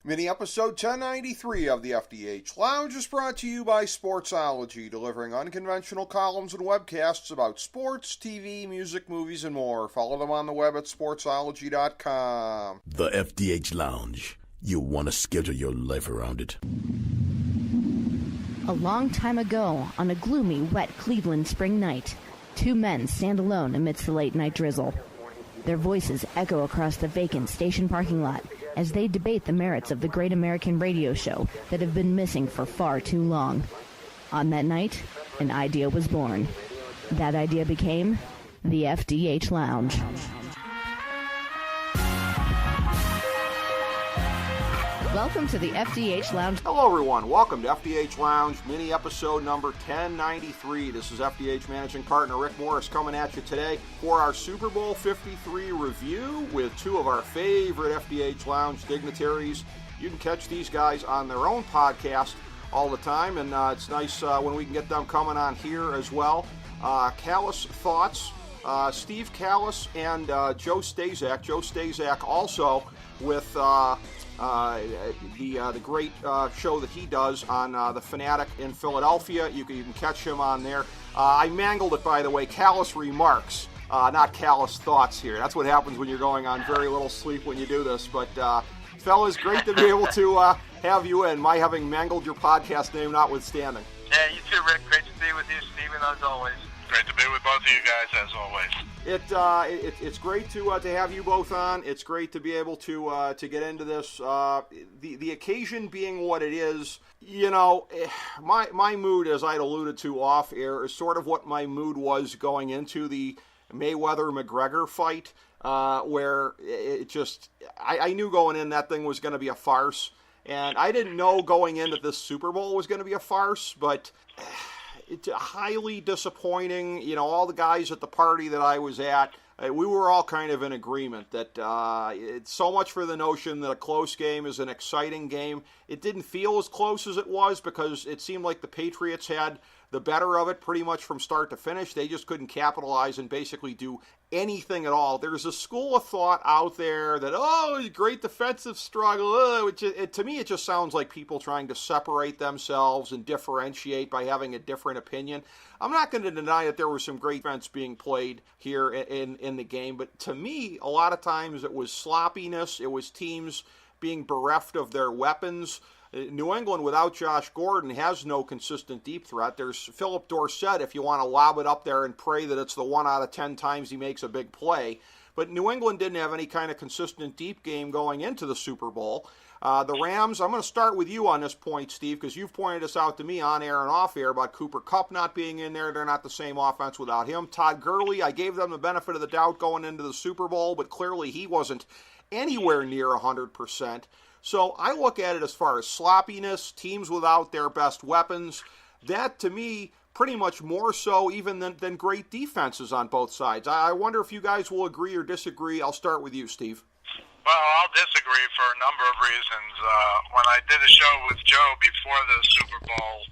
Mini episode 1093 of the FDH Lounge is brought to you by Sportsology, delivering unconventional columns and webcasts about sports, TV, music, movies, and more. Follow them on the web at sportsology.com. The FDH Lounge. You'll want to schedule your life around it. A long time ago, on a gloomy, wet Cleveland spring night, two men stand alone amidst the late-night drizzle. Their voices echo across the vacant station parking lot as they debate the merits of the great American radio show that have been missing for far too long. On that night, an idea was born. That idea became the FDH Lounge. Welcome to the FDH Lounge. Hello, everyone. Welcome to FDH Lounge, mini episode number 1093. This is FDH Managing Partner Rick Morris coming at you today for our Super Bowl 53 review with two of our favorite FDH Lounge dignitaries. You can catch these guys on their own podcast all the time, and it's nice when we can get them coming on here as well. Kallas Thoughts, Steve Kallas and Joe Staszak. Joe Staszak also with the great show that he does on The Fanatic in Philadelphia. You can catch him on there. I mangled it, by the way. Kallas Remarks, not Kallas Thoughts here. That's what happens when you're going on very little sleep when you do this. But, fellas, great to be able to have you in, my having mangled your podcast name notwithstanding. Yeah, you too, Rick. Great to be with you, Steven, as always. Great to be with both of you guys, as always. It's great to have you both on. It's great to be able to get into this. The occasion being what it is, you know, my mood, as I'd alluded to off air, is sort of what my mood was going into the Mayweather-McGregor fight, where it just I knew going in that thing was going to be a farce, and I didn't know going into this Super Bowl was going to be a farce, but. It's highly disappointing. You know, all the guys at the party that I was at, we were all kind of in agreement that it's so much for the notion that a close game is an exciting game. It didn't feel as close as it was because it seemed like the Patriots had the better of it pretty much from start to finish. They just couldn't capitalize and basically do anything at all. There's a school of thought out there that, great defensive struggle. To me, it just sounds like people trying to separate themselves and differentiate by having a different opinion. I'm not going to deny that there was some great defense being played here in the game, but to me, a lot of times it was sloppiness. It was teams being bereft of their weapons. New England, without Josh Gordon, has no consistent deep threat. There's Philip Dorsett if you want to lob it up there and pray that it's the 1 out of 10 times he makes a big play. But New England didn't have any kind of consistent deep game going into the Super Bowl. The Rams, I'm going to start with you on this point, Steve, because you've pointed this out to me on air and off air about Cooper Kupp not being in there. They're not the same offense without him. Todd Gurley, I gave them the benefit of the doubt going into the Super Bowl, but clearly he wasn't anywhere near 100%. So I look at it as far as sloppiness, teams without their best weapons. That, to me, pretty much more so even than great defenses on both sides. I wonder if you guys will agree or disagree. I'll start with you, Steve. Well, I'll disagree for a number of reasons. When I did a show with Joe before the Super Bowl,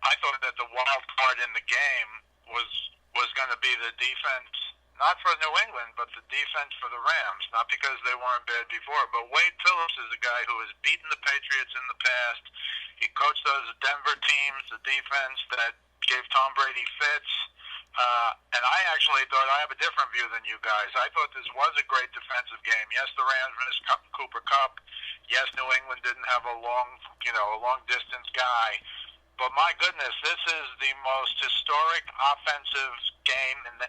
I thought that the wild card in the game was going to be the defense. Not for New England, but the defense for the Rams. Not because they weren't bad before, but Wade Phillips is a guy who has beaten the Patriots in the past. He coached those Denver teams, the defense that gave Tom Brady fits. And I actually thought I have a different view than you guys. I thought this was a great defensive game. Yes, the Rams missed Cooper Kupp. Yes, New England didn't have a long distance guy. But my goodness, this is the most historic offensive game in the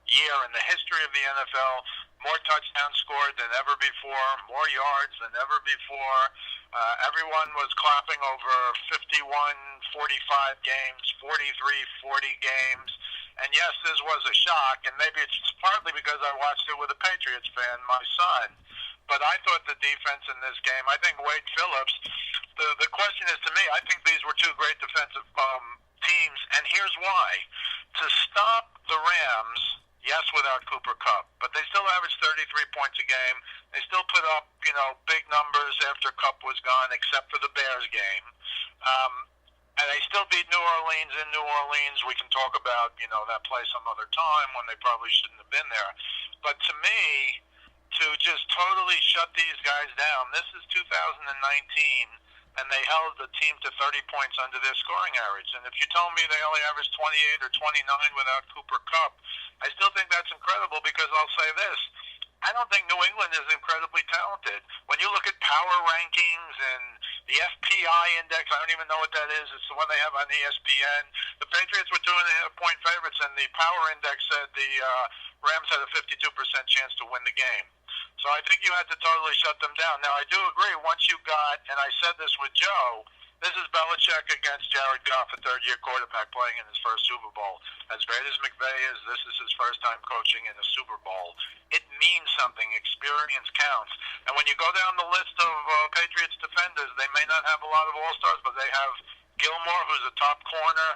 year in the history of the NFL. More touchdowns scored than ever before, more yards than ever before. Everyone was clapping over 51-45 games, 43-40 games. And yes, this was a shock, and maybe it's partly because I watched it with a Patriots fan, my son. But I thought the defense in this game, I think Wade Phillips, the question is to me, I think these were two great defensive teams, and here's why. To stop the Rams, yes, without Cooper Kupp, but they still averaged 33 points a game. They still put up, big numbers after Kupp was gone, except for the Bears game. And they still beat New Orleans in New Orleans. We can talk about, that play some other time when they probably shouldn't have been there. But to me, to just totally shut these guys down. This is 2019, and they held the team to 30 points under their scoring average. And if you told me they only averaged 28 or 29 without Cooper Kupp, I still think that's incredible, because I'll say this. I don't think New England is incredibly talented. When you look at power rankings and the FPI index, I don't even know what that is. It's the one they have on ESPN. The Patriots were 2.5-point favorites, and the power index said the Rams had a 52% chance to win the game. So I think you had to totally shut them down. Now, I do agree, once you got, and I said this with Joe, this is Belichick against Jared Goff, a third-year quarterback playing in his first Super Bowl. As great as McVay is, this is his first time coaching in a Super Bowl. It means something. Experience counts. And when you go down the list of Patriots defenders, they may not have a lot of all-stars, but they have Gilmore, who's a top corner.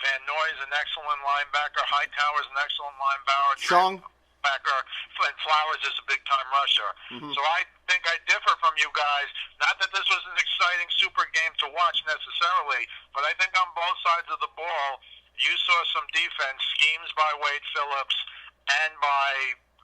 Van Noy is an excellent linebacker. Hightower is an excellent linebacker. Chung. And Flowers is a big-time rusher. Mm-hmm. So I think I differ from you guys. Not that this was an exciting super game to watch necessarily, but I think on both sides of the ball, you saw some defense schemes by Wade Phillips and by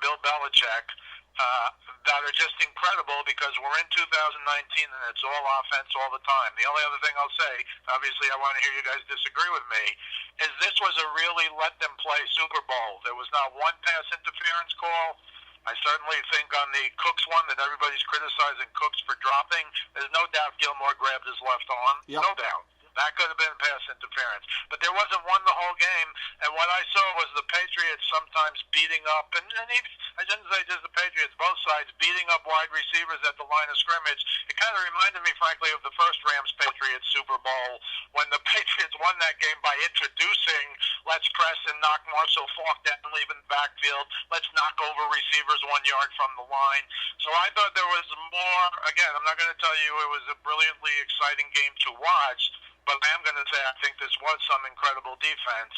Bill Belichick that are just incredible, because we're in 2019 and it's all offense all the time. The only other thing I'll say, obviously I want to hear you guys disagree with me, is this was a really let-them-play Super Bowl. There was not one pass interference call. I certainly think on the Cooks one that everybody's criticizing Cooks for dropping, there's no doubt Gilmore grabbed his left arm. Yep. No doubt. That could have been pass interference. But there wasn't one the whole game, and what I saw was the Patriots sometimes beating up, and even, I didn't say just the Patriots, both sides, beating up wide receivers at the line of scrimmage. It kind of reminded me, frankly, of the first Rams-Patriots Super Bowl, when the Patriots won that game by introducing, let's press and knock Marshall Faulk down and leave in the backfield, let's knock over receivers 1 yard from the line. So I thought there was more, again, I'm not going to tell you it was a brilliantly exciting game to watch, but I am going to say I think this was some incredible defense,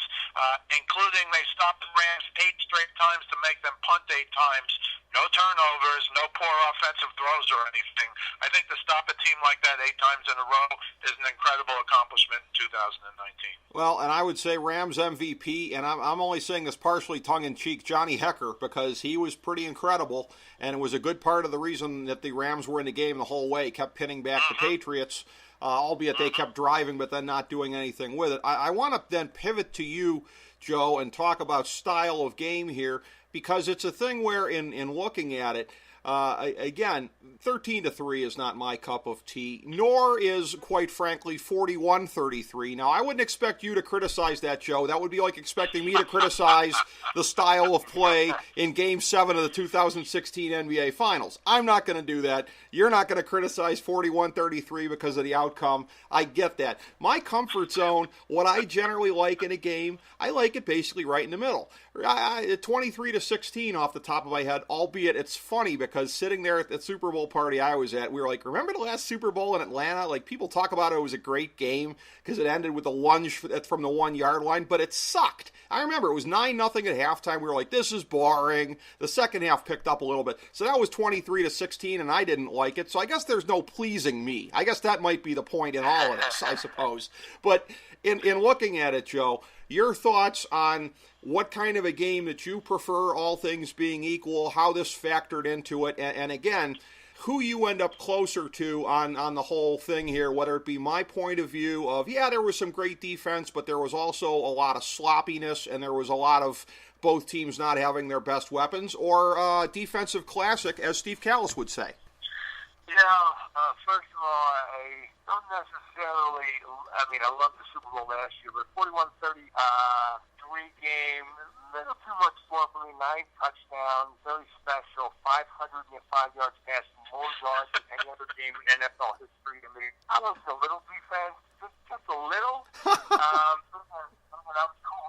including they stopped the Rams 8 straight times to make them punt 8 times. No turnovers, no poor offensive throws or anything. I think to stop a team like that 8 times in a row is an incredible accomplishment in 2019. Well, and I would say Rams MVP, and I'm only saying this partially tongue-in-cheek, Johnny Hecker, because he was pretty incredible, and it was a good part of the reason that the Rams were in the game the whole way, kept pinning back the Patriots. Albeit they kept driving but then not doing anything with it. I want to then pivot to you, Joe, and talk about style of game here, because it's a thing where in looking at it, again, 13-3 is not my cup of tea, nor is, quite frankly, 41-33. Now, I wouldn't expect you to criticize that, Joe. That would be like expecting me to criticize the style of play in Game 7 of the 2016 NBA Finals. I'm not going to do that. You're not going to criticize 41-33 because of the outcome. I get that. My comfort zone, what I generally like in a game, I like it basically right in the middle. 23-16 off the top of my head, albeit it's funny because sitting there at the Super Bowl party I was at, we were like, remember the last Super Bowl in Atlanta? Like, people talk about it was a great game because it ended with a lunge from the 1 yard line, but it sucked. I remember it was 9-0 at halftime. We were like, this is boring. The second half picked up a little bit. So that was 23-16, and I didn't like it. So I guess there's no pleasing me. I guess that might be the point in all of this, I suppose. But in looking at it, Joe, your thoughts on what kind of a game that you prefer, all things being equal, how this factored into it, and again, who you end up closer to on the whole thing here, whether it be my point of view of, yeah, there was some great defense, but there was also a lot of sloppiness, and there was a lot of both teams not having their best weapons, or defensive classic, as Steve Kallas would say. Yeah, first of all, I don't necessarily, I love the Super Bowl last year, but 41-33 game, a little too much for me, 9 touchdowns, very special, 505 yards passing, more yards than any other game in NFL history. I love a little defense, just a little. That was cool.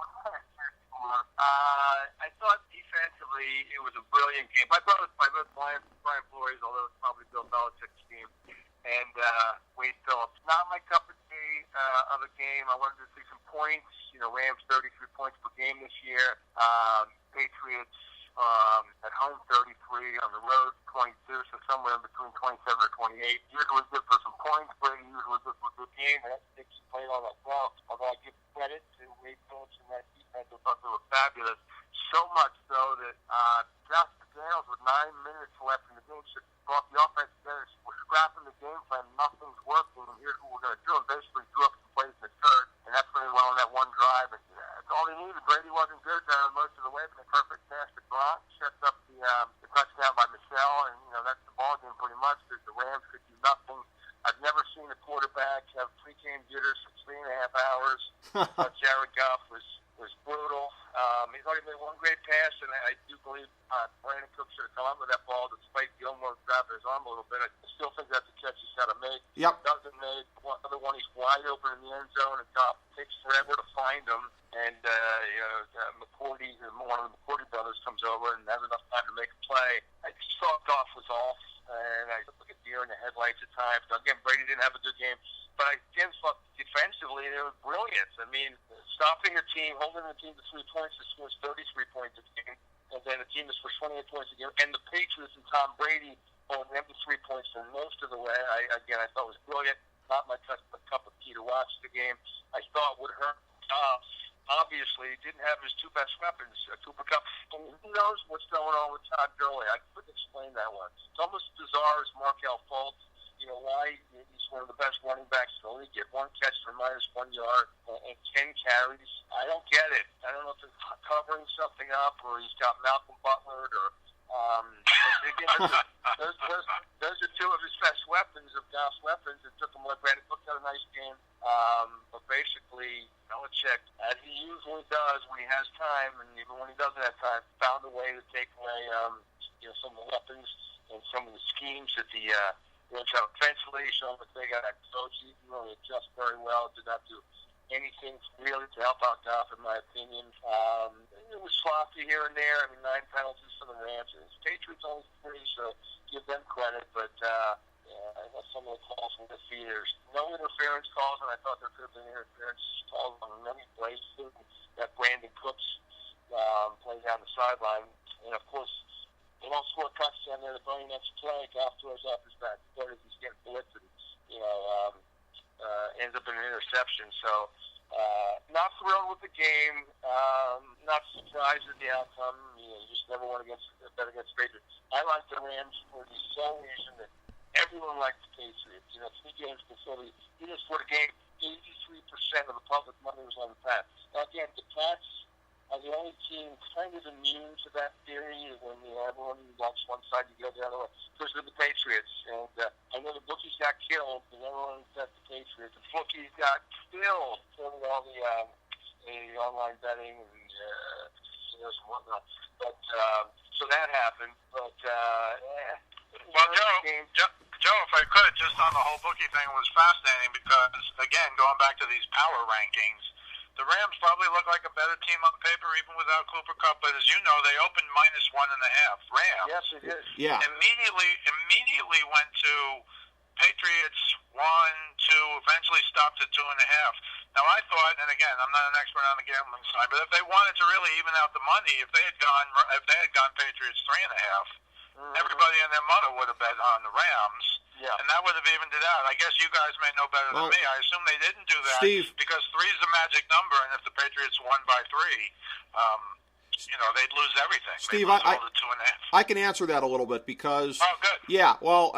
I thought defensively it was a brilliant game. My brother Brian Flores, although it's probably Bill Belichick's team, and Wade Phillips. Not my cup of tea of a game. I wanted to see some points. Rams 33 points per game this year. Patriots at home 33, on the road 22, so somewhere in between 27 or 28. Usually good for some points, but usually good for a good game. And that's Dixon played all that well. Although I give credit to Wade Phillips and that defense, I thought they were fabulous. So much so that just nails with 9 minutes left in the game. So brought the offense together. We're scrapping the game plan. Nothing's working. And here's what we're going to do. And basically drew up some plays in the third. And that's when they went on that one drive. And that's all they needed. Brady wasn't good down most of the way, but a perfect pass to Gronk sets up the touchdown by Michelle. And, that's the ball game pretty much because the Rams could do nothing. I've never seen a quarterback have pre-game jitters for 3.5 hours. But Jared Goff was brutal. He's already made one great pass, and I do believe Brandon Cook should have come up with that ball despite Gilmore grabbing his arm a little bit. I still think that's a catch he's got to make. Yep. Doesn't make. Another one, he's wide open in the end zone, and Goff takes forever to find him. And, McCourty, one of the McCourty brothers comes over and has enough time to make a play. I just thought Goff was off, and I look at deer in the headlights at times. Again, Brady didn't have a good game. But I again thought defensively they were brilliant. I mean, stopping a team, holding the team to 3 points, that scores 33 points a game, and then a team that scores 28 points a game, and the Patriots and Tom Brady holding them to 3 points for most of the way. I thought was brilliant. Not my cup of tea to watch the game. I thought would hurt. Obviously, didn't have his two best weapons, Cooper Kupp. And who knows what's going on with Todd Gurley? I couldn't explain that one. It's almost bizarre as Markel Fultz. Why he's one of the best running backs in the league. Get one catch for -1 yard and 10 carries. I don't get it. I don't know if it's covering something up or he's got Malcolm Butler or. Those are two of his best weapons, of Goff's weapons. It took him, Brandon Cook had a nice game. But basically, Belichick, as he usually does when he has time, and even when he doesn't have time, found a way to take away some of the weapons and some of the schemes that the offensively, Sean McVay got that coach. He didn't really adjust very well. Did not do anything really to help out Goff, in my opinion. It was sloppy here and there. I mean, 9 penalties for the Rams. The Patriots only 3, so give them credit. But I know some of the calls from the feet. There's no interference calls, and I thought there could have been interference calls on many plays. That Brandon Cooks plays down the sideline. And, of course, they don't score a touchdown there. The very next play, Goff throws off his back foot as he's getting blitzed and, ends up in an interception. So, not thrilled with the game. Not surprised at the outcome. You just never want to bet against Patriots. I like the Rams for the sole reason that everyone likes the Patriots. 3 games before even for the game, 83% of the public money was on the Pats. Now, again, the Pats are the only team kind of immune to that theory when everyone wants one side to go the other way. Because of the Patriots. And I know the bookies got killed, and everyone bet the Patriots. The bookies got killed for all the online betting and casinos and whatnot. But so that happened. But well, Joe, if I could, just on the whole bookie thing, was fascinating because again, going back to these power rankings. The Rams probably look like a better team on paper, even without Cooper Kupp. But as you know, they opened -1.5. Rams. Yes, it is. Yeah. Immediately went to Patriots 1, 2, eventually stopped at 2.5. Now I thought, and again, I'm not an expert on the gambling side, but if they wanted to really even out the money, if they had gone Patriots 3.5, everybody and their mother would have bet on the Rams. Yeah. And that would have evened it out. I guess you guys may know better than me. I assume they didn't do that, Steve, because 3 is the magic number, and if the Patriots won by 3, they'd lose everything. Steve, all the 2.5. I can answer that a little bit because good. Yeah, well,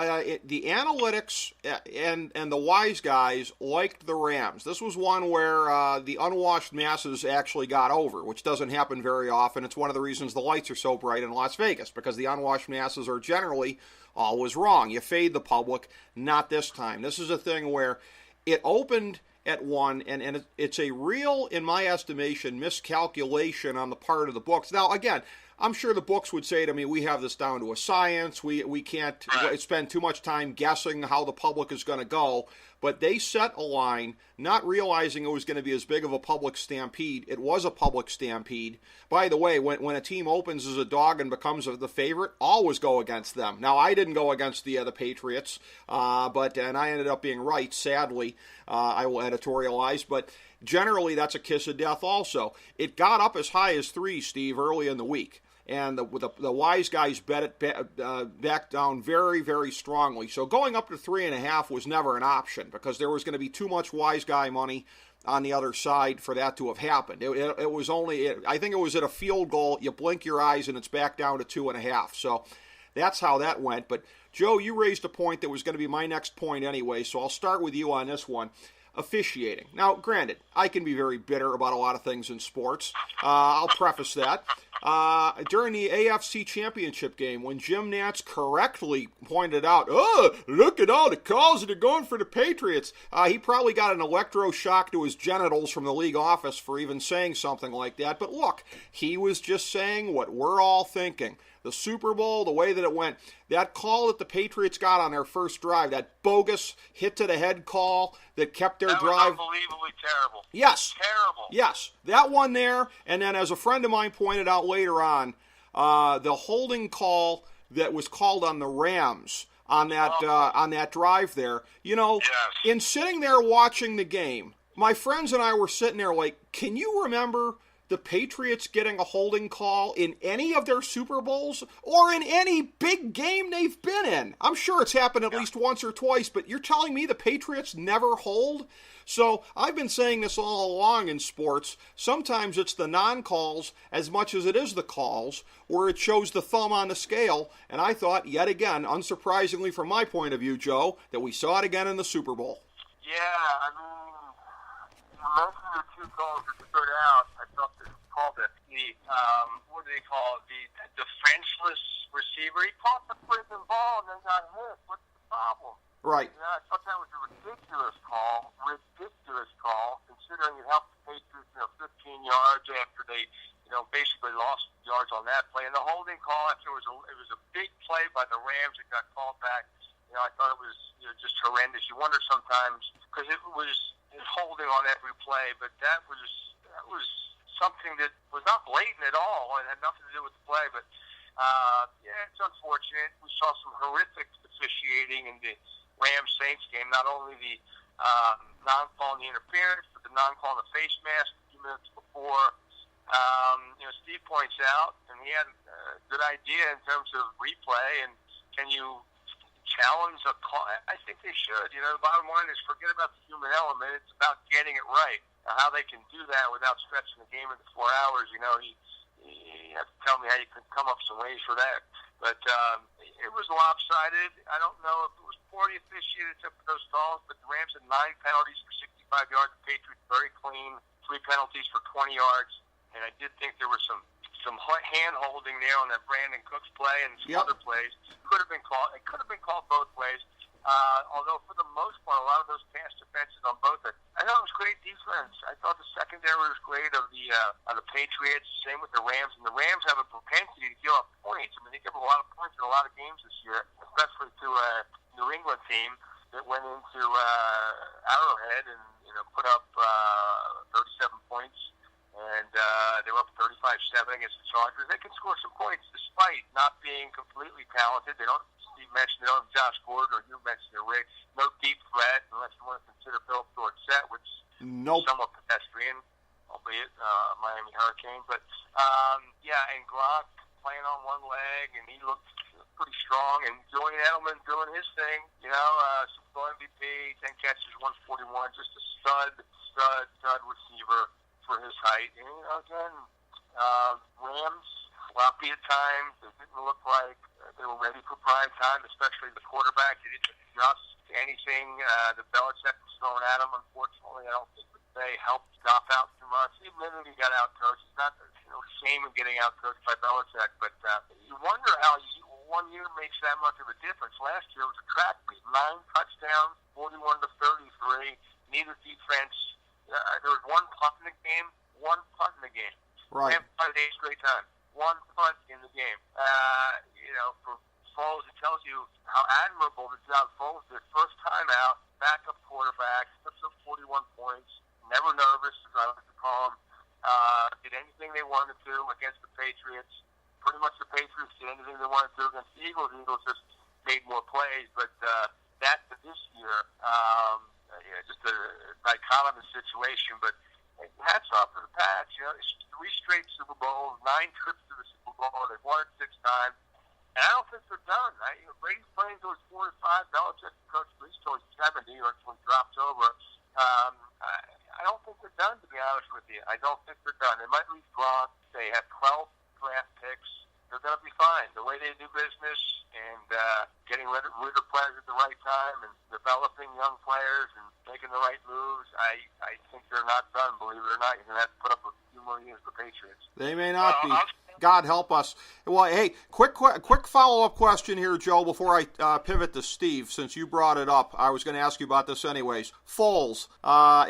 the analytics and the wise guys liked the Rams. This was one where the unwashed masses actually got over, which doesn't happen very often. It's one of the reasons the lights are so bright in Las Vegas, because the unwashed masses are generally always wrong. You fade the public, not this time. This is a thing where it opened at 1, and it's a real, in my estimation, miscalculation on the part of the books. Now, again, I'm sure the books would say to me, we have this down to a science. We can't spend too much time guessing how the public is going to go. But they set a line, not realizing it was going to be as big of a public stampede. It was a public stampede. By the way, when a team opens as a dog and becomes the favorite, always go against them. Now, I didn't go against the Patriots, and I ended up being right, sadly. I will editorialize, but generally that's a kiss of death also. It got up as high as 3, Steve, early in the week. and the wise guys bet it back down very, very strongly. So going up to 3.5 was never an option because there was going to be too much wise guy money on the other side for that to have happened. It was only, I think it was at a field goal, you blink your eyes and it's back down to 2.5. So that's how that went. But Joe, you raised a point that was going to be my next point anyway, so I'll start with you on this one. Officiating. Now, granted, I can be very bitter about a lot of things in sports. I'll preface that. During the AFC Championship game, when Jim Nantz correctly pointed out, oh, look at all the calls that are going for the Patriots, he probably got an electroshock to his genitals from the league office for even saying something like that. But look, he was just saying what we're all thinking. The Super Bowl, the way that it went, that call that the Patriots got on their first drive, that bogus hit-to-the-head call that kept their drive. That was unbelievably terrible. Yes. Terrible. Yes. That one there, and then as a friend of mine pointed out later on, the holding call that was called on the Rams on that drive there. You know, yes. In sitting there watching the game, my friends and I were sitting there like, can you remember the Patriots getting a holding call in any of their Super Bowls or in any big game they've been in? I'm sure it's happened at least once or twice, but you're telling me the Patriots never hold? So I've been saying this all along in sports. Sometimes it's the non-calls as much as it is the calls where it shows the thumb on the scale. And I thought, yet again, unsurprisingly from my point of view, Joe, that we saw it again in the Super Bowl. Yeah, I mean, you mentioned the two calls that stood out. I thought they called it what do they call it? The defenseless receiver. He caught the freaking ball and then got hit. What's the problem? Right. Yeah, I thought that was a ridiculous call, considering it helped the Patriots, 15 yards after they, basically lost yards on that play. And the holding call after it was a big play by the Rams that got called back. I thought it was just horrendous. You wonder sometimes because it was holding on every play, but that was something that was not blatant at all. It had nothing to do with the play, but it's unfortunate. We saw some horrific officiating in the Rams-Saints game. Not only the non-call in the interference, but the non-call in the face mask a few minutes before. Steve points out, and he had a good idea in terms of replay, and can you challenge a call? I think they should. The bottom line is forget about the human element. It's about getting it right. How they can do that without stretching the game into 4 hours, you have to tell me how you can come up with some ways for that. But it was lopsided. I don't know if it was poorly officiated except for those calls, but the Rams had 9 penalties for 65 yards. The Patriots very clean, 3 penalties for 20 yards. And I did think there was some hand-holding there on that Brandon Cooks play and some other plays. Could have been called. It could have been called both ways. Although for the most part, a lot of those pass defenses on both. I thought it was great defense. I thought the secondary was great of the Patriots. Same with the Rams. And the Rams have a propensity to give up points. I mean, they give up a lot of points in a lot of games this year, especially to a New England team that went into Arrowhead and put up 37 points. And they were up 35-7 against the Chargers. They can score some points despite not being completely talented. Steve mentioned they don't have Josh Gordon, or you mentioned it, Rick. No deep threat unless you want to consider Philip Dorsett, which is somewhat pedestrian, albeit Miami Hurricane. But, and Gronk playing on one leg, and he looked pretty strong. And Julian Edelman doing his thing, Super Bowl MVP, 10 catches, 141, just a stud receiver for his height. And, again, Rams, sloppy at times. They didn't look like they were ready for prime time, especially the quarterback. He didn't adjust to anything that Belichick was throwing at him. Unfortunately, I don't think that they helped Goff out too much. He admitted he got out-coached. It's not shame in getting out-coached by Belichick, but you wonder how 1 year makes that much of a difference. Last year it was a track meet. 9 touchdowns, 41-33. Neither defense. There was 1 punt in the game. Right. They haven't 8 straight times. 1 punt in the game. For Foles, it tells you how admirable the job Foles did. First time out, backup quarterback, puts up 41 points, never nervous, as I like to call him. Did anything they wanted to against the Patriots. Pretty much the Patriots did anything they wanted to against the Eagles. The Eagles just made more plays, but that for this year, just a dichotomous situation. But hats off to the Pats. 3 straight Super Bowls, 9 trips to the Super Bowl. They've won it 6 times. And I don't think they're done. Brady's playing towards 4 or 5. Belichick coach at least towards 70 or until he drops over. I don't think they're done, to be honest with you. I don't think they're done. They might lose Gronk. They have 12 draft picks. They're going to be fine. The way they do business and getting rid of players at the right time and developing young players and making the right moves, I think they're not done, believe it or not. You're going to have to put up a few more years for the Patriots. They may not be. God help us. Well, hey, quick follow-up question here, Joe, before I pivot to Steve, since you brought it up. I was going to ask you about this anyways. Foles,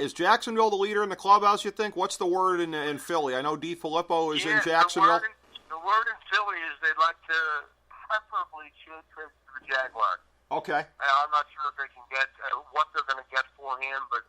is Jacksonville the leader in the clubhouse, you think? What's the word in Philly? I know DiFilippo is in Jacksonville. The word in Philly is they'd like to preferably trade him to the Jaguars. Okay. I'm not sure if they can get what they're going to get for him, but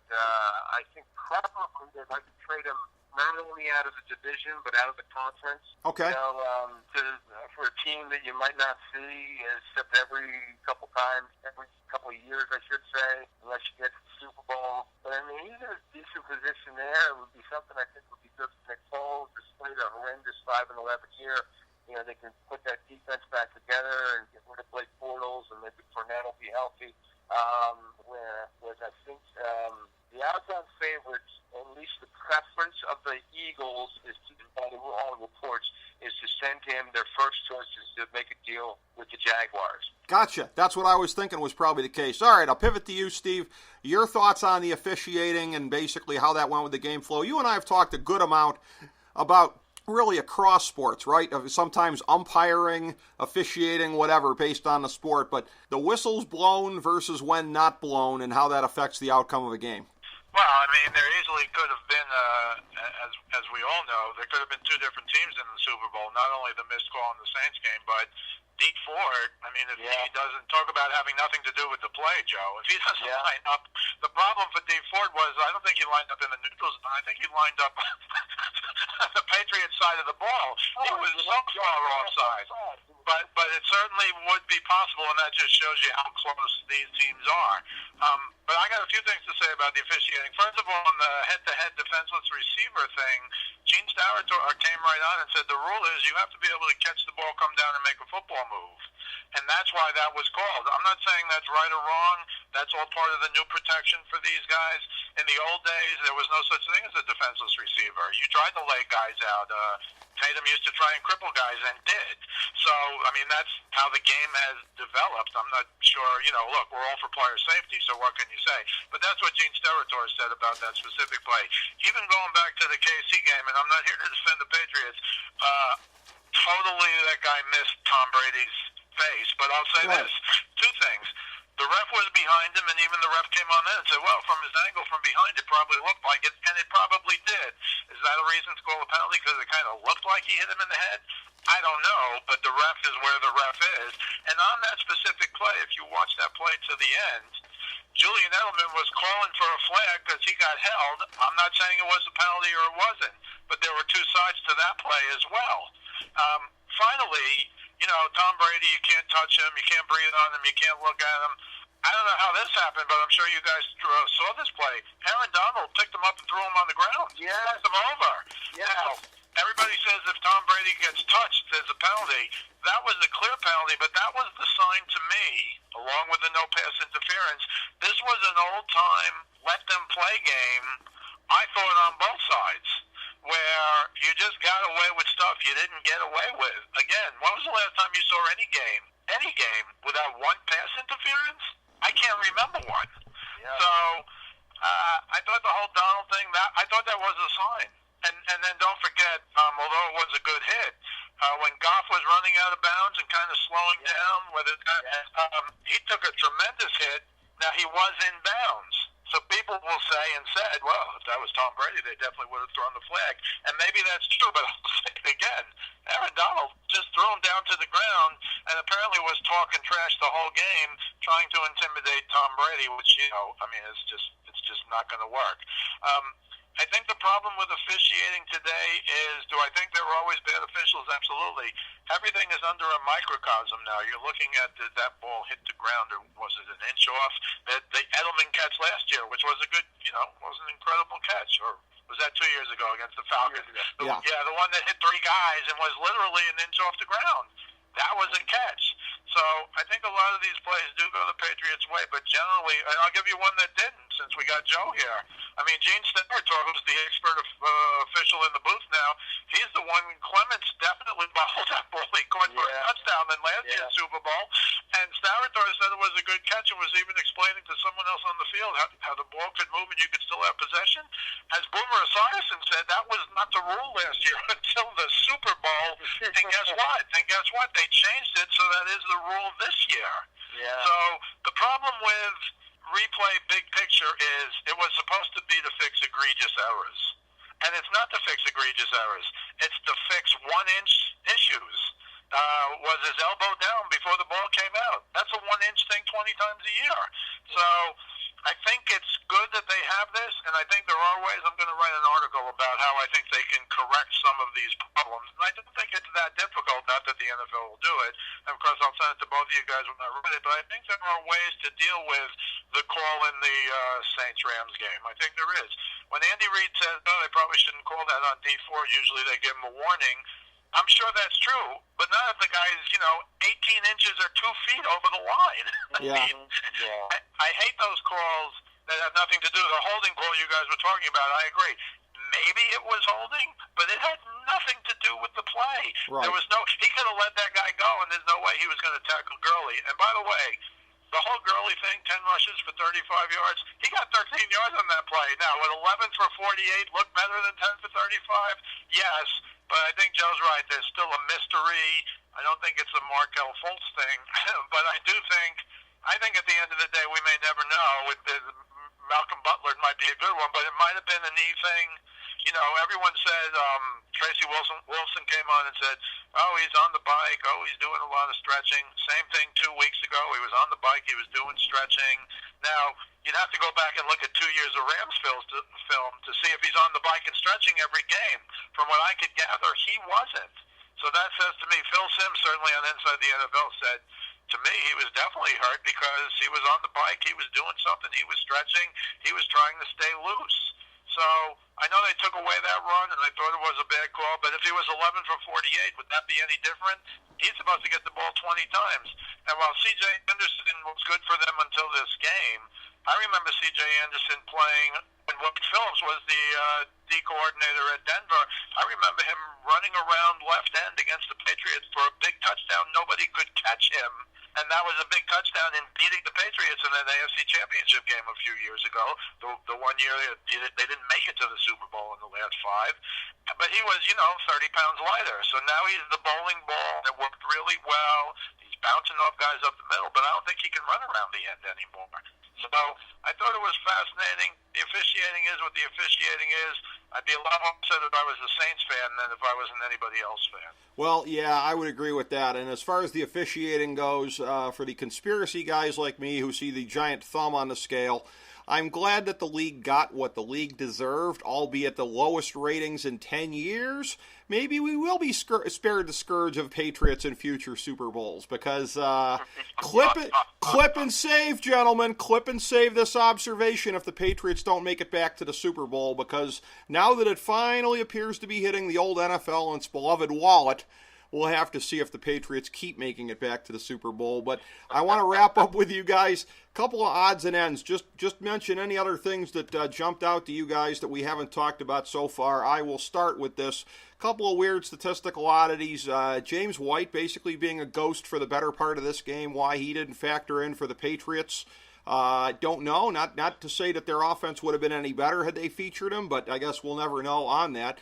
I think preferably they'd like to trade him not only out of the division, but out of the conference. Okay. For a team that you might not see except every couple of years, I should say, unless you get to the Super Bowl. But I mean, he's in a decent position there. It would be something I think would be good for Nick Foles, despite a horrendous 5-11 year. You know, they can put that defense back together and get rid of Blake Bortles, and maybe Fournette will be healthy. Whereas I think the odds-on favorites, at least the preference of the Eagles, is to, by all reports, is to send him their first choice is to make a deal with the Jaguars. Gotcha. That's what I was thinking was probably the case. All right, I'll pivot to you, Steve. Your thoughts on the officiating and basically how that went with the game flow. You and I have talked a good amount about really across sports, right? Sometimes umpiring, officiating, whatever, based on the sport, but the whistle's blown versus when not blown and how that affects the outcome of a game. Well, I mean, there easily could have been, as we all know, there could have been 2 different teams in the Super Bowl, not only the missed call in the Saints game, but Deke Ford, I mean, if he doesn't talk about having nothing to do with the play, Joe, if he doesn't line up, the problem for Deke Ford was I don't think he lined up in the neutral zone. I think he lined up on the Patriots side of the ball. He was so far offside. But it certainly would be possible, and that just shows you how close these teams are. But I got a few things to say about the officiating. First of all, on the head-to-head defenseless receiver thing, Gene Starator came right on and said the rule is you have to be able to catch the ball, come down, and make a football move. And that's why that was called. I'm not saying that's right or wrong. That's all part of the new protection for these guys. In the old days, there was no such thing as a defenseless receiver. You tried to lay guys out. Tatum used to try and cripple guys and did. So, I mean, that's how the game has developed. I'm not sure, look, we're all for player safety, so what can you say? But that's what Gene Starator said about that specific play. Even going back to the KC game, and I'm not here to defend the Patriots, totally that guy missed Tom Brady's face. But I'll say this, 2 things. The ref was behind him, and even the ref came on in and said, well, from his angle from behind, it probably looked like it, and it probably did. Is that a reason to call a penalty because it kind of looked like he hit him in the head? I don't know, but the ref is where the ref is. And on that specific play, if you watch that play to the end, Julian Edelman was calling for a flag because he got held. I'm not saying it was a penalty or it wasn't, but there were 2 sides to that play as well. Finally, Tom Brady, you can't touch him, you can't breathe on him, you can't look at him. I don't know how this happened, but I'm sure you guys saw this play. Aaron Donald picked him up and threw him on the ground. Yeah. Knocked him over. Yeah. Now, everybody says if Tom Brady gets touched, there's a penalty. That was a clear penalty, but that was the sign to me, along with the no pass interference. This was an old-time let-them-play game, I thought, on both sides, where you just got away with stuff you didn't get away with. Again, when was the last time you saw any game, without 1 pass interference? I can't remember one. Yeah. So I thought the whole Donald thing, I thought that was a sign. And then don't forget, although it was a good hit, when Goff was running out of bounds and kind of slowing down, he took a tremendous hit. Now, he was in bounds. So people will say and said, well, if that was Tom Brady, they definitely would have thrown the flag. And maybe that's true, but I'll say it again. Aaron Donald just threw him down to the ground and apparently was talking trash the whole game, trying to intimidate Tom Brady, which, it's just not going to work. I think the problem with officiating today is, do I think there were always bad officials? Absolutely. Everything is under a microcosm now. You're looking at, did that ball hit the ground, or was it an inch off? The Edelman catch last year, which was a good, was an incredible catch, or Was that 2 years ago against the Falcons? Yeah. The one that hit 3 guys and was literally an inch off the ground. That was a catch. So I think a lot of these plays do go the Patriots' way, but generally, and I'll give you one that didn't, since we got Joe here. I mean, Gene Steratore, who's the expert official in the booth now, he's the one. Clements definitely bobbled that ball. He caught for a touchdown in last year's Super Bowl, and Steratore said it was a good catch and was even explaining to someone else on the field how the ball could move and you could still have possession. As Boomer Esiason said, that was not the rule last year until the Super Bowl, and guess what? They changed it so that is the rule this year. Yeah. So the problem with replay big picture is it was supposed to be to fix egregious errors. And it's not to fix egregious errors. It's to fix 1-inch issues. Was his elbow down before the ball came out? That's a 1-inch thing 20 times a year. So I think it's good that they have this, and I think there are ways. I'm going to write an article about how I think they can correct some of these problems. And I don't think it's that difficult, not that the NFL will do it. And of course, I'll send it to both of you guys when I write it, but I think there are ways to deal with the call in the Saints-Rams game. I think there is. When Andy Reid says, oh, they probably shouldn't call that on D4, usually they give him a warning. I'm sure that's true, but not if the guy's, 18 inches or 2 feet over the line. Yeah. I hate those calls that have nothing to do with the holding call you guys were talking about. I agree. Maybe it was holding, but it had nothing to do with the play. Right. He could have let that guy go, and there's no way he was going to tackle Gurley. And by the way, the whole Gurley thing, 10 rushes for 35 yards, he got 13 yards on that play. Now, would 11 for 48 look better than 10 for 35? Yes, but I think Joe's right. There's still a mystery. I don't think it's a Markelle Fultz thing, but I think at the end of the day, we may never know. Malcolm Butler might be a good one, but it might have been a knee thing. Everyone said Tracy Wilson came on and said, oh, he's on the bike. Oh, he's doing a lot of stretching. Same thing 2 weeks ago. He was on the bike. He was doing stretching. Now, you'd have to go back and look at 2 years of Rams film to see if he's on the bike and stretching every game. From what I could gather, he wasn't. So that says to me, Phil Simms, certainly on Inside the NFL, said, to me, he was definitely hurt because he was on the bike, he was doing something, he was stretching, he was trying to stay loose. So I know they took away that run, and I thought it was a bad call, but if he was 11 for 48, would that be any different? He's supposed to get the ball 20 times. And while C.J. Anderson was good for them until this game, I remember C.J. Anderson playing when Wade Phillips was the D coordinator at Denver. I remember him running around left end against the Patriots for a big touchdown. Nobody could catch him. And that was a big touchdown in beating the Patriots in an AFC Championship game a few years ago. The one year they didn't make it to the Super Bowl in the last 5. But he was, 30 pounds lighter. So now he's the bowling ball that worked really well. He's bouncing off guys up the middle, but I don't think he can run around the end anymore. So I thought it was fascinating. The officiating is what the officiating is. I'd be a lot more upset if I was a Saints fan than if I was an anybody else fan. Well, yeah, I would agree with that. And as far as the officiating goes, for the conspiracy guys like me who see the giant thumb on the scale, I'm glad that the league got what the league deserved, albeit the lowest ratings in 10 years. Maybe we will be spared the scourge of Patriots in future Super Bowls because clip and save, gentlemen. Clip and save this observation if the Patriots don't make it back to the Super Bowl, because now that it finally appears to be hitting the old NFL and its beloved wallet, we'll have to see if the Patriots keep making it back to the Super Bowl. But I want to wrap up with you guys. A couple of odds and ends. Just mention any other things that jumped out to you guys that we haven't talked about so far. I will start with this. Couple of weird statistical oddities. James White basically being a ghost for the better part of this game. Why he didn't factor in for the Patriots, don't know. Not to say that their offense would have been any better had they featured him, but I guess we'll never know on that.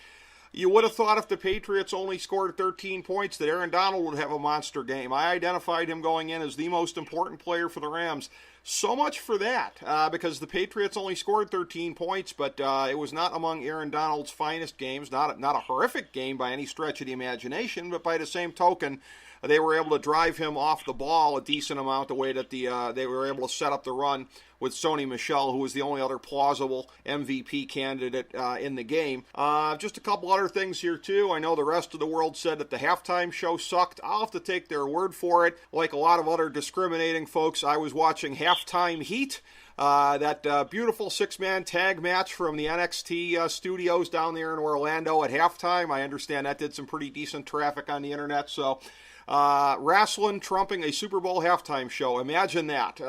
You would have thought if the Patriots only scored 13 points that Aaron Donald would have a monster game. I identified him going in as the most important player for the Rams. So much for that, because the Patriots only scored 13 points, but it was not among Aaron Donald's finest games. Not a horrific game by any stretch of the imagination, but by the same token, they were able to drive him off the ball a decent amount, the way that they were able to set up the run with Sony Michel, who was the only other plausible MVP candidate in the game. Just a couple other things here, too. I know the rest of the world said that the halftime show sucked. I'll have to take their word for it. Like a lot of other discriminating folks, I was watching Halftime Heat. that beautiful six-man tag match from the NXT studios down there in Orlando at halftime. I understand that did some pretty decent traffic on the internet. So wrestling trumping a Super Bowl halftime show. Imagine that.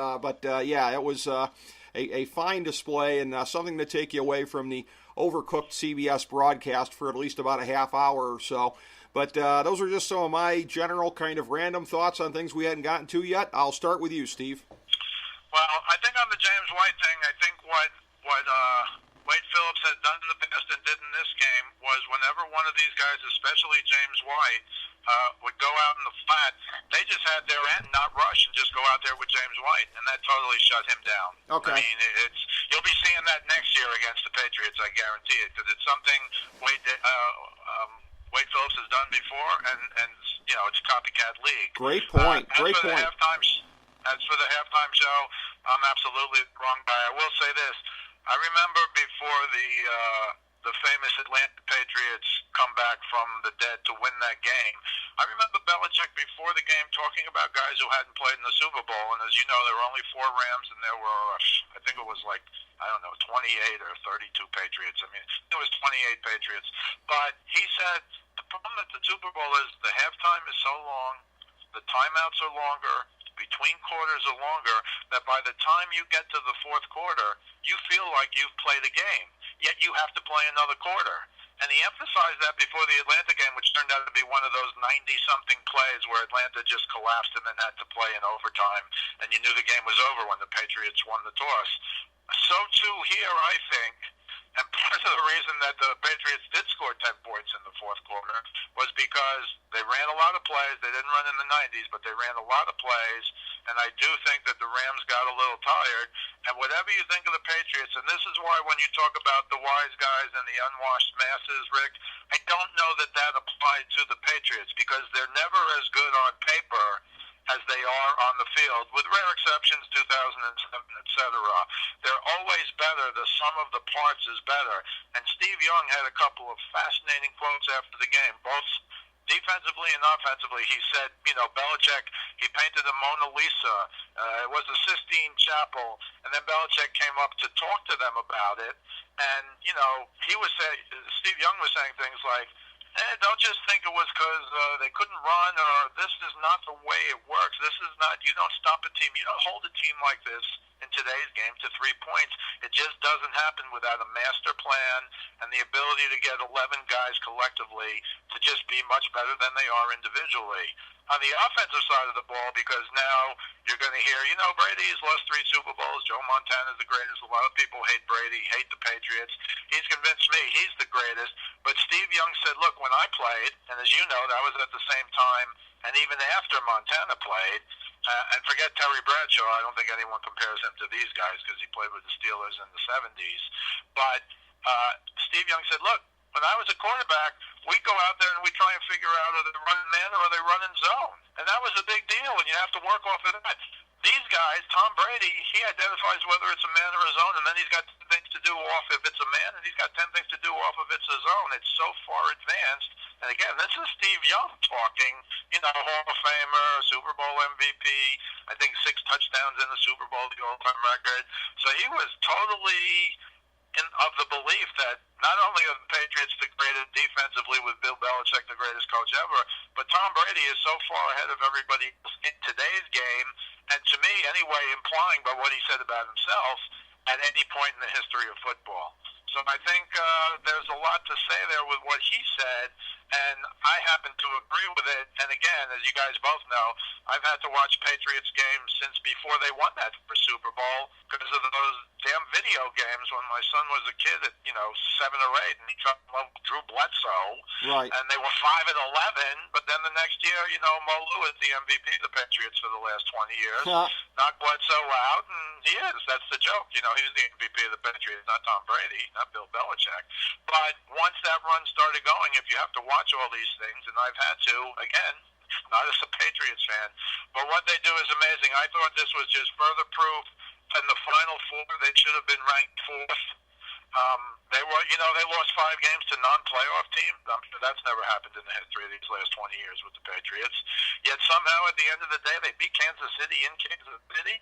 Yeah, it was a fine display and something to take you away from the overcooked CBS broadcast for at least about a half hour or so. But those are just some of my general kind of random thoughts on things we hadn't gotten to yet. I'll start with you, Steve. Well, I think on the James White thing, I think what Wade Phillips had done in the past and did in this game was whenever one of these guys, especially James White, would go out in the flat, they just had their end not rush and just go out there with James White, and that totally shut him down. Okay. I mean, you'll be seeing that next year against the Patriots, I guarantee it, because it's something Wade Phillips has done before, and it's a copycat league. Great point. Great point. As for the halftime show, I'm absolutely the wrong guy. I will say this: I remember before the famous Atlanta Patriots come back from the dead to win that game, I remember Belichick before the game talking about guys who hadn't played in the Super Bowl, and as you know, there were only 4 Rams, and there were, I think it was 28 or 32 Patriots. I mean, it was 28 Patriots. But he said the problem at the Super Bowl is the halftime is so long, the timeouts are longer, between quarters are longer, that by the time you get to the fourth quarter, you feel like you've played a game, yet you have to play another quarter. And he emphasized that before the Atlanta game, which turned out to be one of those 90-something plays where Atlanta just collapsed and then had to play in overtime, and you knew the game was over when the Patriots won the toss. So, too, here, I think, and part of the reason that the Patriots did score 10 points in the fourth quarter was because they ran a lot of plays. They didn't run in the 90s, but they ran a lot of plays. And I do think that the Rams got a little tired. And whatever you think of the Patriots, and this is why when you talk about the wise guys and the unwashed masses, Rick, I don't know that that applied to the Patriots because they're never as good on paper as they are on the field, with rare exceptions, 2007, etc. They're always better. The sum of the parts is better. And Steve Young had a couple of fascinating quotes after the game, both defensively and offensively. He said, Belichick, he painted a Mona Lisa. It was a Sistine Chapel. And then Belichick came up to talk to them about it. And, he was saying, Steve Young was saying things like, don't just think it was because they couldn't run or this is not the way it works. This is not, you don't stop a team. You don't hold a team like this in today's game to 3 points. It just doesn't happen without a master plan and the ability to get 11 guys collectively to just be much better than they are individually. On the offensive side of the ball, because now you're going to hear, Brady's lost 3 Super Bowls. Joe Montana's the greatest. A lot of people hate Brady, hate the Patriots. He's convinced me he's the greatest. But Steve Young said, look, when I played, and as you know, that was at the same time, and even after Montana played, and forget Terry Bradshaw, I don't think anyone compares him to these guys because he played with the Steelers in the 70s. But Steve Young said, look, when I was a quarterback, we'd go out there and we'd try and figure out are they running man or are they running zone. And that was a big deal, and you have to work off of that. These guys, Tom Brady, he identifies whether it's a man or a zone, and then he's got 10 things to do off if it's a man, and he's got 10 things to do off if it's a zone. It's so far advanced. And again, this is Steve Young talking, Hall of Famer, Super Bowl MVP, I think 6 touchdowns in the Super Bowl, the all-time record. So he was totally of the belief that not only are the Patriots the greatest defensively with Bill Belichick, the greatest coach ever, but Tom Brady is so far ahead of everybody else in today's game, and to me, anyway, implying by what he said about himself at any point in the history of football. So I think there's a lot to say there with what he said, and I happen to agree with it. And again, as you guys both know, I've had to watch Patriots games since before they won that Super Bowl because of those damn video games when my son was a kid at 7 or 8, and he fell in love with Drew Bledsoe. Right. And they were 5 and 11, but then the next year, Mo Lewis, the MVP of the Patriots for the last 20 years, knocked Bledsoe out, and he is. That's the joke. He was the MVP of the Patriots, not Tom Brady, not Bill Belichick. But once that run started going, if you have to watch all these things, and I've had to, again, not as a Patriots fan, but what they do is amazing. I thought this was just further proof in the Final Four they should have been ranked 4th. They were, they lost 5 games to non-playoff teams. I'm sure that's never happened in the history of these last 20 years with the Patriots. Yet somehow at the end of the day, they beat Kansas City in Kansas City.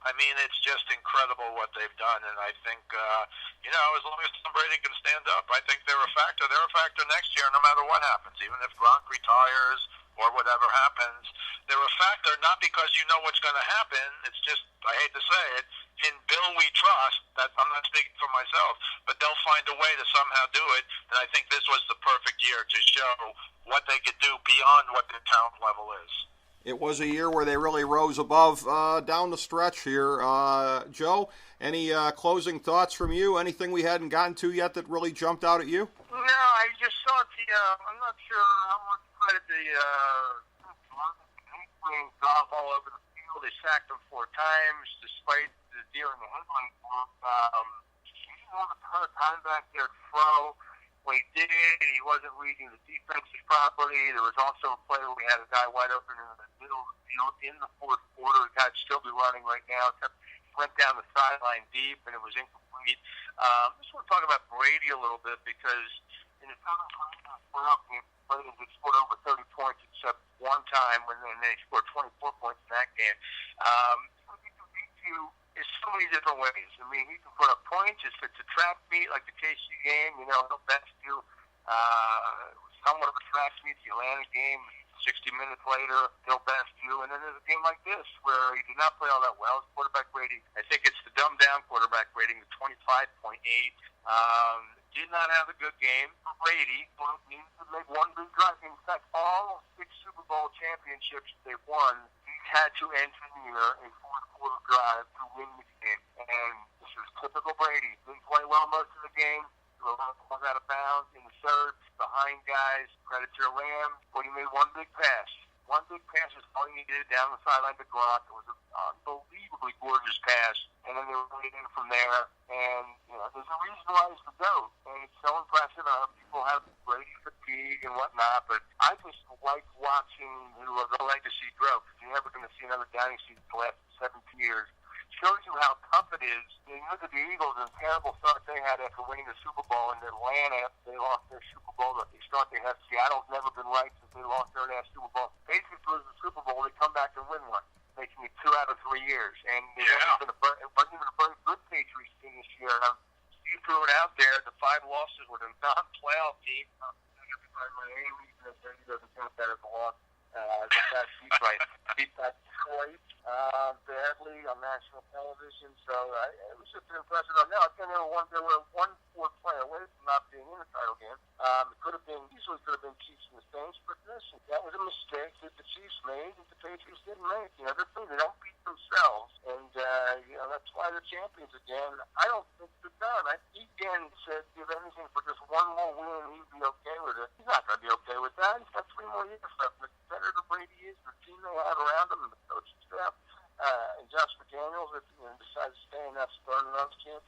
I mean, it's just incredible what they've done, and I think, as long as Tom Brady can stand up, I think they're a factor. They're a factor next year, no matter what happens, even if Gronk retires or whatever happens. They're a factor not because you know what's going to happen. It's just, I hate to say it, in Bill we trust. That I'm not speaking for myself, but they'll find a way to somehow do it, and I think this was the perfect year to show what they could do beyond what their talent level is. It was a year where they really rose above down the stretch here. Joe, any closing thoughts from you? Anything we hadn't gotten to yet that really jumped out at you? No, I just saw I'm not sure how much credit playing golf all over the field. They sacked him 4 times, despite the deer in the headline. He didn't have a ton of time back there to throw. When he did, he wasn't reading the defenses properly. There was also a play where we had a guy wide open in the middle of the field in the fourth quarter. The guy'd still be running right now. Went down the sideline deep, and it was incomplete. I just want to talk about Brady a little bit because in the total playoff game, Brady had scored over 30 points except one time when they scored 24 points in that game. He can beat you in so many different ways. I mean, he can put up points. If it's a track meet like the KC game, he'll best do somewhat of a track meet. The Atlanta game, 60 minutes later, he'll best you. And then there's a game like this where he did not play all that well. His quarterback rating, I think it's the dumbed-down quarterback rating, the 25.8. Did not have a good game for Brady, but he needed to make one big drive. In fact, all 6 Super Bowl championships they've won, he's had to engineer a fourth-quarter drive to win the game. And this is typical Brady. Didn't play well most of the game. Was out of bounds in the third, behind guys. Credit to Ram, but he made one big pass. One big pass is all he needed down the sideline to Gronk. It was an unbelievably gorgeous pass, and then they were running in from there. And there's a reason why he's the GOAT, and it's so impressive. People have Brady fatigue and whatnot, but I just like watching the legacy grow. You're never going to see another dynasty for the last 17 years. Shows you how tough it is. You look at the Eagles and the terrible start they had after winning the Super Bowl in Atlanta. They lost their Super Bowl. The start they had. Seattle's never been right since they lost their last Super Bowl. Patriots lose the Super Bowl, they come back and win one, making it 2 out of 3 years. And it wasn't even a very good Patriots team this year. Steve threw it out there. The 5 losses were the non-playoff team. Miami doesn't count that as a loss. Beat that Detroit badly on national television. So it was just an impressive. Now I think they were one fourth play away from not being in the title game. It could have been Chiefs and the Saints, but listen, that was a mistake that the Chiefs made that the Patriots didn't make. They don't beat themselves, and that's why they're champions again. I don't think they're done. Again said give anything for just one more win, he'd be okay with it. He's not going to be okay with that. He's got 3 more years left. The better the Brady is, the team they have around him, and the coaching staff, and Josh McDaniels, if he decides to stay in that starting runs camp,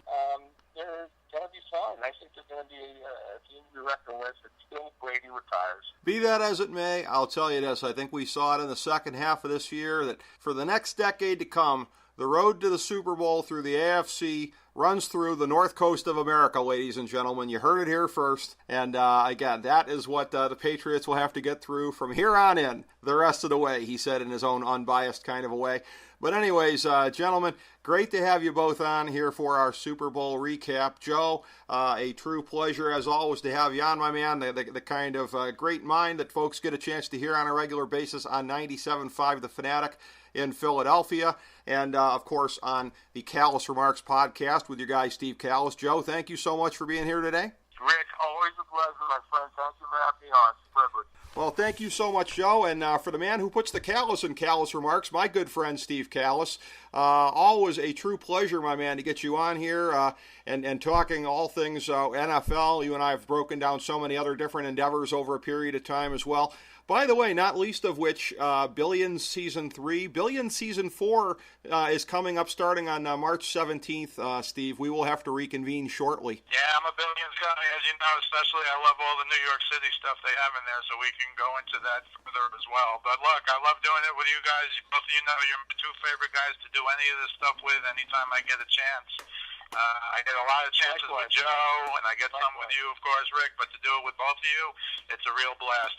they're going to be fine. I think they're going to be a team to be reckoned with until Brady retires. Be that as it may, I'll tell you this. I think we saw it in the second half of this year that for the next decade to come, the road to the Super Bowl through the AFC runs through the north coast of America, ladies and gentlemen. You heard it here first. And again, that is what the Patriots will have to get through from here on in the rest of the way, he said in his own unbiased kind of a way. But anyways, gentlemen, great to have you both on here for our Super Bowl recap. Joe, a true pleasure as always to have you on, my man. The kind of great mind that folks get a chance to hear on a regular basis on 97.5 The Fanatic in Philadelphia, and of course on the Kallas Remarks podcast with your guy Steve Kallas. Joe, thank you so much for being here today. Rick, always a pleasure, my friend. Thank you for having me on. It's a privilege. Well, thank you so much, Joe. And for the man who puts the Kallas in Kallas Remarks, my good friend Steve Kallas, always a true pleasure, my man, to get you on here and talking all things NFL. You and I have broken down so many other different endeavors over a period of time as well. By the way, not least of which, Billions Season 3. Billions Season 4 is coming up starting on March 17th, Steve. We will have to reconvene shortly. Yeah, I'm a Billions guy, as you know, especially I love all the New York City stuff they have in there, so we can go into that further as well. But look, I love doing it with you guys. Both of you know you're my 2 favorite guys to do any of this stuff with anytime I get a chance. I get a lot of chances with Joe, and I get some with you, of course, Rick, but to do it with both of you, it's a real blast.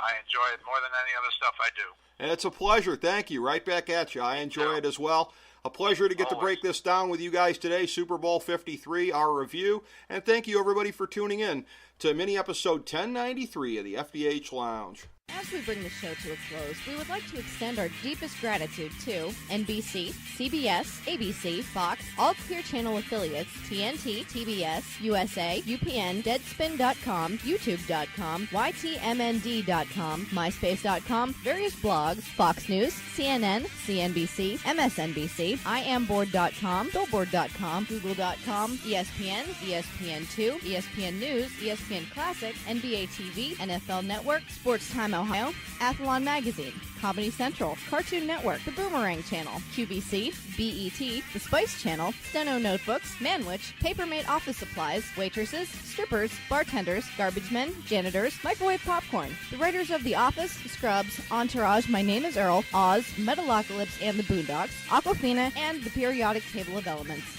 I enjoy it more than any other stuff I do. And it's a pleasure. Thank you. Right back at you. I enjoy it as well. A pleasure to get to break this down with you guys today. Super Bowl 53, our review. And thank you, everybody, for tuning in to mini episode 1093 of the FDH Lounge. As we bring the show to a close, we would like to extend our deepest gratitude to NBC, CBS, ABC, Fox, all Clear Channel affiliates, TNT, TBS, USA, UPN, Deadspin.com, YouTube.com, YTMND.com, MySpace.com, various blogs, Fox News, CNN, CNBC, MSNBC, IamBoard.com, Billboard.com, Google.com, ESPN, ESPN2, ESPN News, ESPN Classic, NBA TV, NFL Network, Sports Time Ohio, Athlon Magazine, Comedy Central, Cartoon Network, The Boomerang Channel, QVC, BET, The Spice Channel, Steno Notebooks, Manwich, Papermate Office Supplies, Waitresses, Strippers, Bartenders, Garbage Men, Janitors, Microwave Popcorn, the writers of The Office, Scrubs, Entourage, My Name is Earl, Oz, Metalocalypse and the Boondocks, Aquafina, and The Periodic Table of Elements.